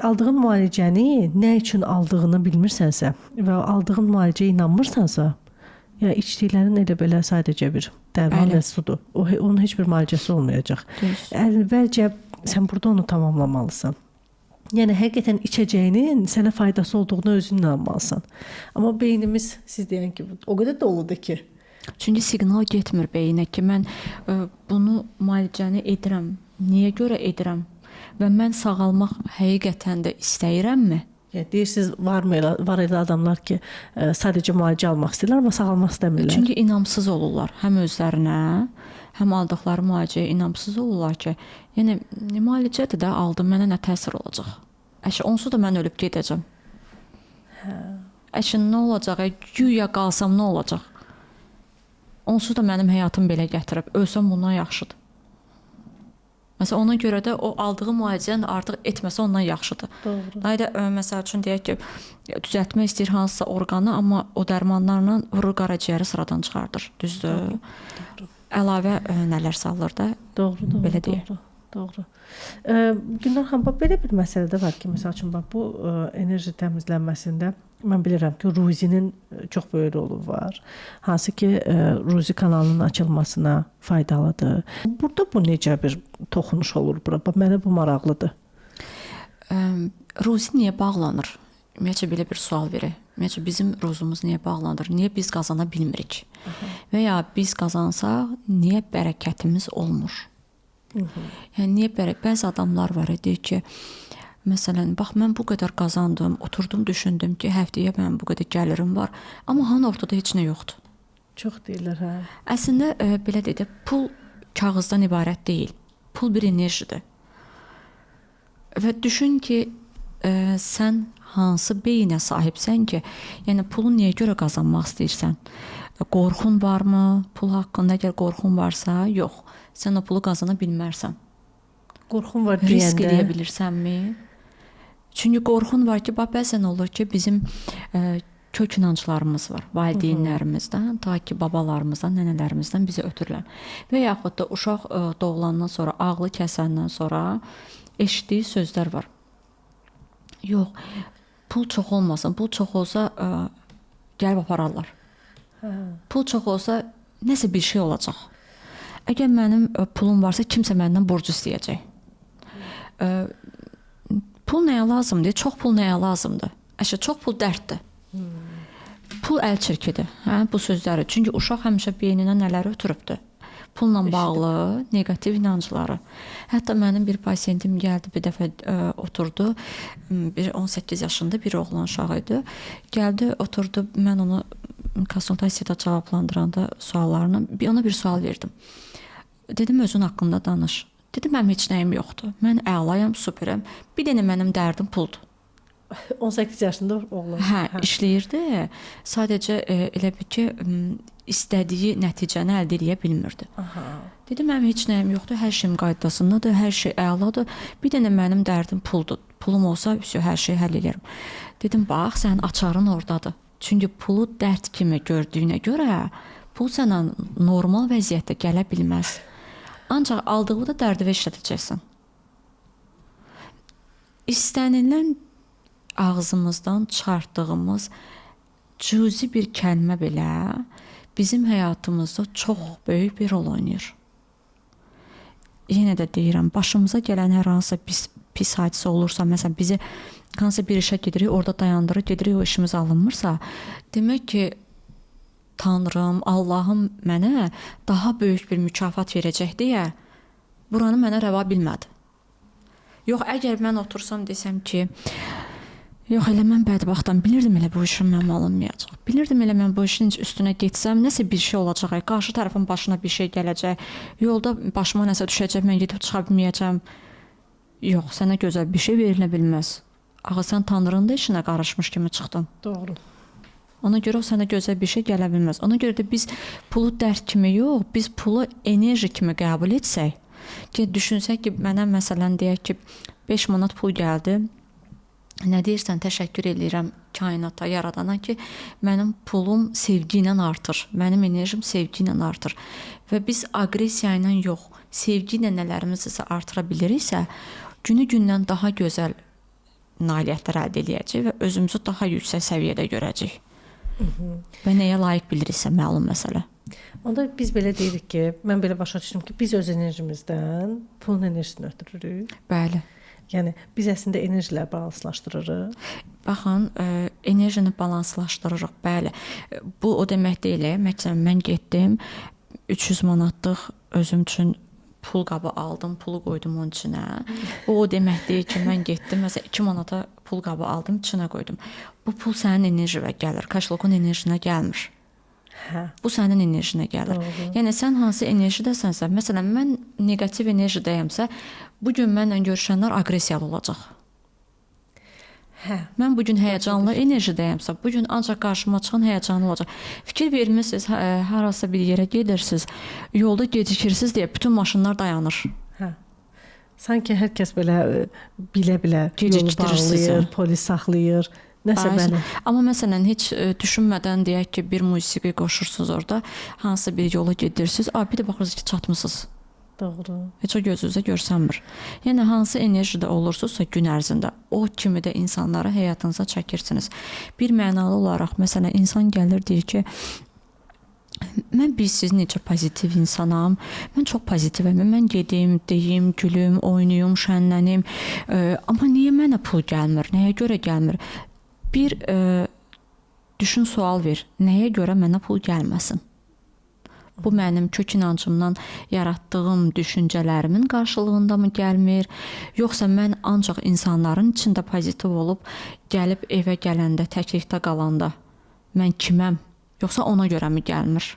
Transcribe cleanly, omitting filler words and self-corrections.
Aldığın müalicəni nə üçün aldığını bilmirsənsə və aldığın müalicəyə inanmırsansa, ya içdiklərin elə belə sadəcə bir dərman Bəli. və sudur. Onun heç bir müalicəsi olmayacaq. Düz. Əvvəlcə sən burada onu tamamlamalısan. Yəni həqiqətən içəcəyinin sənə faydası olduğunu özün inanmalısan. Amma beynimiz siz deyən kimi o qədər doludur ki, Çünki siqnal getmir beyinə ki, mən bunu müalicəni edirəm. Niyə görə edirəm? Və mən sağalmaq həqiqətən də istəyirəmmi? yəni deyirsiniz var elə adamlar ki, sadəcə müalicə almaq istəyirlər, amma sağalmaq istəmirlər. Çünki inamsız olurlar həm özlərinə, həm aldıqları müalicəyə inamsız olurlar ki, yəni müalicədir də aldım, mənə nə təsir olacaq? Əşi onsuz da mən ölüb gedəcəm. Əşi nə olacaq? Güya qalsam nə olacaq? Onsuz da mənim həyatım belə gətirib, ölsəm bundan yaxşıdır. Məsələn, ona görə də o aldığı müalicəni artıq etməsə ondan yaxşıdır. Doğru. Hayda, məsəl üçün deyək ki, düzəltmək istəyir hansısa orqanı, amma o dərmanlarla vurur qaraciyəri sıradan çıxardır. Düzdür? Doğru. Əlavə nələr salır da? Doğru, Belə deyək. Doğru. Gülnar xanım, belə bir məsələ də var ki, məsəl üçün bax bu enerji təmizlənməsində mən bilirəm ki, Ruzinin çox böyük rolu var. Hansı ki, Ruzi kanalının açılmasına faydalıdır. Burada bu necə bir toxunuş olur bura? Mənə bu maraqlıdır. Ruzi niyə bağlanır? Ümumiyyətcə belə bir sual verir. Ümumiyyətcə bizim ruzumuz niyə bağlanır? Niyə biz qazana bilmirik? Və ya biz qazansaq, niyə bərəkətimiz olmur? Yəni niyə bəzi adamlar var deyir ki, məsələn, bax mən bu qədər qazandım, oturdum, düşündüm ki, həftəyə mənim bu qədər gəlirim var, amma hanı ortada heç nə yoxdur. Çox deyirlər, hə. Əslində belə deyək də, pul kağızdan ibarət deyil. Pul bir enerjidir. Və düşün ki, sən hansı beyinə sahibsən ki, yəni pulu niyə görə qazanmaq istəyirsən? Qorxun varmı? Pul haqqında əgər qorxun varsa, yox. Sən o pulu qazana bilmərsən. Qorxun var deyəndə. Risk edə bilirsənmi? Çünki qorxun var ki, bax bəzən olur ki, bizim kök inanclarımız var, valideynlərimizdən, ta ki babalarımızdan, nənələrimizdən bizə ötürülən. Və yaxud da uşaq doğulandan sonra, ağlı kəsəndən sonra eşitdiyi sözlər var. Yox, pul çox olmasın, pul çox olsa gəlib apararlar. Pul çox olsa nəsə bir şey olacaq. Əgər mənim pulum varsa, kimsə məndən borc istəyəcək. Pul nəyə lazımdır? Çox pul nəyə lazımdır? Əşə, çox pul dərddir. Pul əl çirkidir, hə, bu sözləri. Çünki uşaq həmişə beyninə nələr ötürübdür? Pulla bağlı negativ inancları. Hətta mənim bir pasiyentim gəldi, bir dəfə oturdu. Bir 18 yaşında bir oğlan uşağı idi. Gəldi, oturdu. Mən onu konsultasiyada cavablandıranda suallarını, ona bir sual verdim. Dedim, özün haqqında danış. Dedim, mənim heç nəyim yoxdur. Mən əlayam, superəm. Bir dənə mənim dərdim puldur. 18 yaşında oğlan. Hə, işləyirdi. Sadəcə elə bir ki, istədiyi nəticəni əldə edə bilmirdi. Dedim, mənim heç nəyim yoxdur. Hər şeyim qaydasındadır, hər şey əladır. Bir dənə mənim dərdim puldur. Pulum olsa, hər şeyi həll edərəm. Dedim, bax, sənin açarın ordadır. Çünki pulu dərd kimi gördüyünə görə pul sənə normal vəziyyətdə gələ bilməz. Ancaq aldığı da dərdivə işlədəcəksən. İstənilən ağzımızdan çıxartdığımız cüzi bir kəlmə belə bizim həyatımızda çox böyük bir rol oynayır. Yenə də deyirəm, başımıza gələn hər hansısa pis hadisə olursa, məsələn, bizi hansısa bir işə gedirik, orada dayandırır, gedirik, o işimiz alınmırsa, demək ki, Tanrım, Allahım mənə daha böyük bir mükafat verəcək deyə buranı mənə rəva bilmədi. Yox, əgər mən otursam desəm ki, yox, elə mən bədbaxtam, bilirdim elə bu işin mənim alınmayacaq. Bilirdim elə mən bu işin üstünə getsəm, nəsə bir şey olacaq, qarşı tərəfin başına bir şey gələcək, yolda başıma nəsə düşəcək, mən gedib çıxa bilməyəcəm. Yox, sənə gözəl bir şey verilə bilməz. Axı sən Tanrının da işinə qarışmış kimi çıxdın. Doğru. Ona görə o sənə gözəl bir şey gələ bilməz. Ona görə də biz pulu dərd kimi yox, biz pulu enerji kimi qəbul etsək, ki, düşünsək ki, mənə məsələn deyək ki, 5 manat pul gəldi, nə deyirsən, təşəkkür edirəm kainata, yaradana ki, mənim pulum sevgi ilə artır, mənim enerjim sevgi ilə artır. Və biz aqressiya ilə yox, sevgi ilə nələrimizi artıra biliriksə, günü gündən daha gözəl nailiyyətlər əldə edəcəyik və özümüzü daha yüksək səviyyədə görəcəyik. Və nəyə layiq biliriksə məlum məsələ. Onda biz belə deyirik ki, mən belə başa düşdüm ki, biz öz enerjimizdən pulun enerjisini ötürürük. Bəli. Yəni biz əslində enerjiləri balanslaşdırırıq. Baxın, enerjini balanslaşdırırıq. Bəli. Bu o demək deyil. Məsələn, mən getdim 300 manatlıq özüm üçün pul qabı aldım, pulu qoydum onun içinə. O demək deyil ki, mən getdim, məsələn 2 manata pul qabı aldım, içinə qoydum. Bu pul sənin enerjinə gəlir, kaşloqun enerjinə gəlmir. Hə. Bu sənin enerjinə gəlir. Doğru. Yəni sən hansı enerjidəsənsə, məsələn mən neqativ enerjidəyəmsə, bu gün mənlə görüşənlər aqressiyalı olacaq. Hə. Mən bu gün həyəcanlı enerjidəyəmsə, bu gün ancaq qarşıma çıxan həyəcanlı olacaq. Fikir vermisiniz, harasa bir yerə gedirsiniz, yolda gecikirsiniz deyə bütün maşınlar dayanır. Hə. Sanki hər kəs belə bilə-bilə yolu Gecikdirir sizi. bağlayır, polis saxlayır. Nəsə belə. Amma məsələn heç düşünmədən deyək ki, bir musiqi qoşursunuz orada, hansısa bir yola gedirsiniz, bir də baxırsınız ki, çatmısınız. Doğru. Heç o gözünüzə görsənmir. Yəni hansı enerjide olursunuzsa gün ərzində o kimi də insanları həyatınıza çəkirsiniz. Bir mənalı olaraq məsələn insan gəlir deyir ki, mən bilsiz necə pozitiv insanam. Mən çox pozitivəm. Mən gedim, deyim, gülüm, oynayım, şənlənim. Amma niyə mənə pul gəlmir? Nəyə görə gəlmir? Bir düşün, sual ver. Nəyə görə mənə pul gəlməsin? Bu mənim kök inancımdan yaratdığım düşüncələrimin qarşılığında mı gəlmir? Yoxsa mən ancaq insanların içində pozitiv olub, gəlib evə gələndə, təklikdə qalanda mən kiməm? Yoxsa ona görə mi gəlmir?